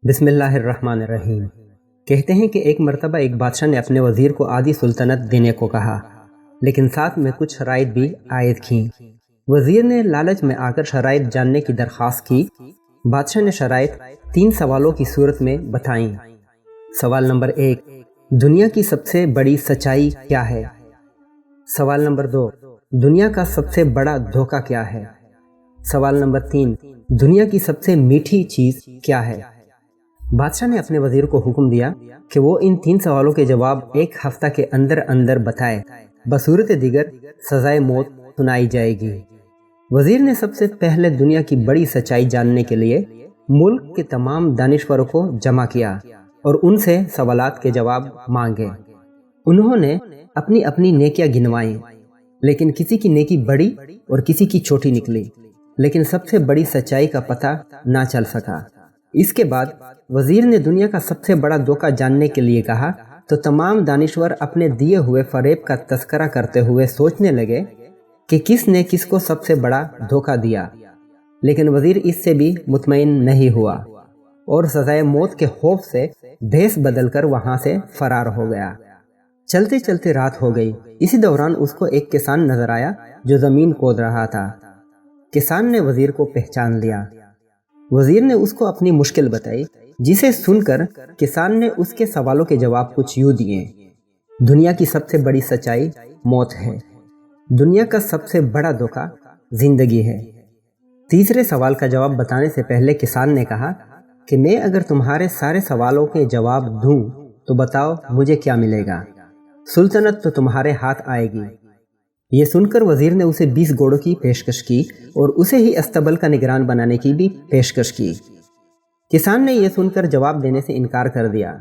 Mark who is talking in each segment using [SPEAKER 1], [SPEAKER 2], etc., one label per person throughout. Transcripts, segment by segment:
[SPEAKER 1] बिस्मिल्लाहिर्रहमानिर्रहीम। कहते हैं कि एक मर्तबा एक बादशाह ने अपने वज़ीर को आधी सुल्तनत देने को कहा, लेकिन साथ में कुछ शराइत भी आयद की। वज़ीर ने लालच में आकर शराइत जानने की दरख्वास्त की। बादशाह ने शराइत 3 सवालों की सूरत में बताईं। सवाल नंबर 1, दुनिया की सबसे बड़ी सच्चाई क्या है? सवाल नंबर 2, दुनिया का सबसे बड़ा धोखा क्या है? सवाल नंबर 3, दुनिया की सबसे मीठी चीज़ क्या है? बादशाह ने अपने वज़ीर को हुक्म दिया कि वो इन 3 सवालों के जवाब 1 हफ्ता के अंदर अंदर बताए, बसूरत दिगर सजाए मौत सुनाई जाएगी। वज़ीर ने सबसे पहले दुनिया की बड़ी सच्चाई जानने के लिए मुल्क के तमाम दानिश्वरों को जमा किया और उनसे सवालात के जवाब मांगे। उन्होंने अपनी अपनी नेकियां गिनवाईं, लेकिन किसी की नेकी बड़ी और किसी की छोटी निकली, लेकिन सबसे बड़ी सच्चाई का पता ना चल सका। इसके बाद वज़ीर ने दुनिया का सबसे बड़ा धोखा जानने के लिए कहा, तो तमाम दानिश्वर अपने दिए हुए फरेब का तस्करा करते हुए सोचने लगे कि किस ने किसको सबसे बड़ा धोखा दिया। लेकिन वज़ीर इससे भी मुतमईन नहीं हुआ और सजाए मौत के खौफ से भेस बदलकर वहां से फरार हो गया। चलते चलते रात हो गई। इसी दौरान उसको एक किसान नजर आया जो ज़मीन खोद रहा था। किसान ने वज़ीर को पहचान लिया। वज़ीर ने उसको अपनी मुश्किल बताई, जिसे सुनकर किसान ने उसके सवालों के जवाब कुछ यूँ दिए। दुनिया की सबसे बड़ी सच्चाई मौत है। दुनिया का सबसे बड़ा धोखा जिंदगी है। तीसरे सवाल का जवाब बताने से पहले किसान ने कहा कि मैं अगर तुम्हारे सारे सवालों के जवाब दूं तो बताओ मुझे क्या मिलेगा? सुल्तनत तो तुम्हारे हाथ आएगी। ये सुनकर वज़ीर ने उसे 20 घोड़ों की पेशकश की और उसे ही अस्तबल का निगरान बनाने की भी पेशकश की। किसान ने यह सुनकर जवाब देने से इनकार कर दिया।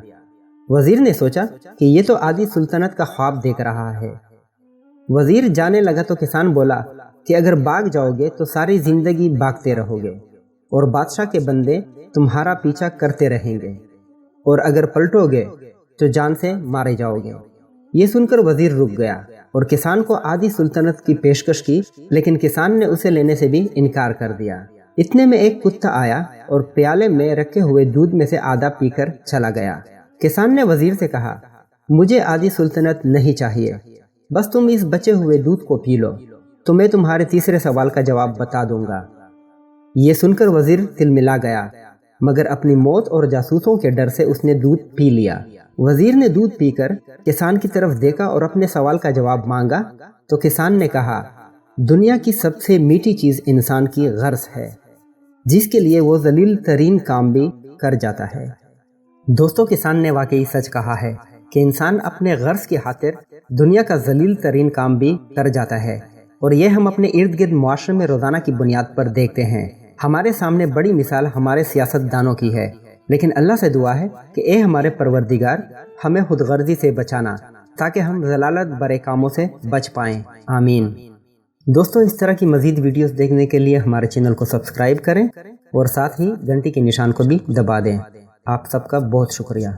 [SPEAKER 1] वज़ीर ने सोचा कि ये तो आधी सुल्तनत का ख्वाब देख रहा है। वज़ीर जाने लगा तो किसान बोला कि अगर भाग जाओगे तो सारी जिंदगी भागते रहोगे और बादशाह के बंदे तुम्हारा पीछा करते रहेंगे, और अगर पलटोगे तो जान से मारे जाओगे। ये सुनकर वज़ीर रुक गया और किसान को आधी सुल्तनत की पेशकश की, लेकिन किसान ने उसे लेने से भी इनकार कर दिया। इतने में एक कुत्ता आया और प्याले में रखे हुए दूध में से आधा पीकर चला गया। किसान ने वज़ीर से कहा, मुझे आधी सुल्तनत नहीं चाहिए, बस तुम इस बचे हुए दूध को पी लो, तो मैं तुम्हारे तीसरे सवाल का जवाब बता दूंगा। ये सुनकर वज़ीर तिलमिला गया, मगर अपनी मौत और जासूसों के डर से उसने दूध पी लिया। वज़ीर ने दूध पीकर किसान की तरफ देखा और अपने सवाल का जवाब मांगा, तो किसान ने कहा, दुनिया की सबसे मीठी चीज़ इंसान की गर्ज है, जिसके लिए वो जलील तरीन काम भी कर जाता है। दोस्तों, किसान ने वाकई सच कहा है कि इंसान अपने गर्ज की खातिर दुनिया का जलील तरीन काम भी कर जाता है, और ये हम अपने इर्द गिर्द मुआशरे में रोज़ाना की बुनियाद पर देखते हैं। हमारे सामने बड़ी मिसाल हमारे सियासतदानों की है, लेकिन अल्लाह से दुआ है कि ए हमारे परवरदिगार, हमें खुदगर्जी से बचाना ताकि हम जलालत भरे कामों से बच पाएँ। आमीन। दोस्तों, इस तरह की मज़ीद वीडियोस देखने के लिए हमारे चैनल को सब्सक्राइब करें और साथ ही घंटी के निशान को भी दबा दें। आप सबका बहुत शुक्रिया।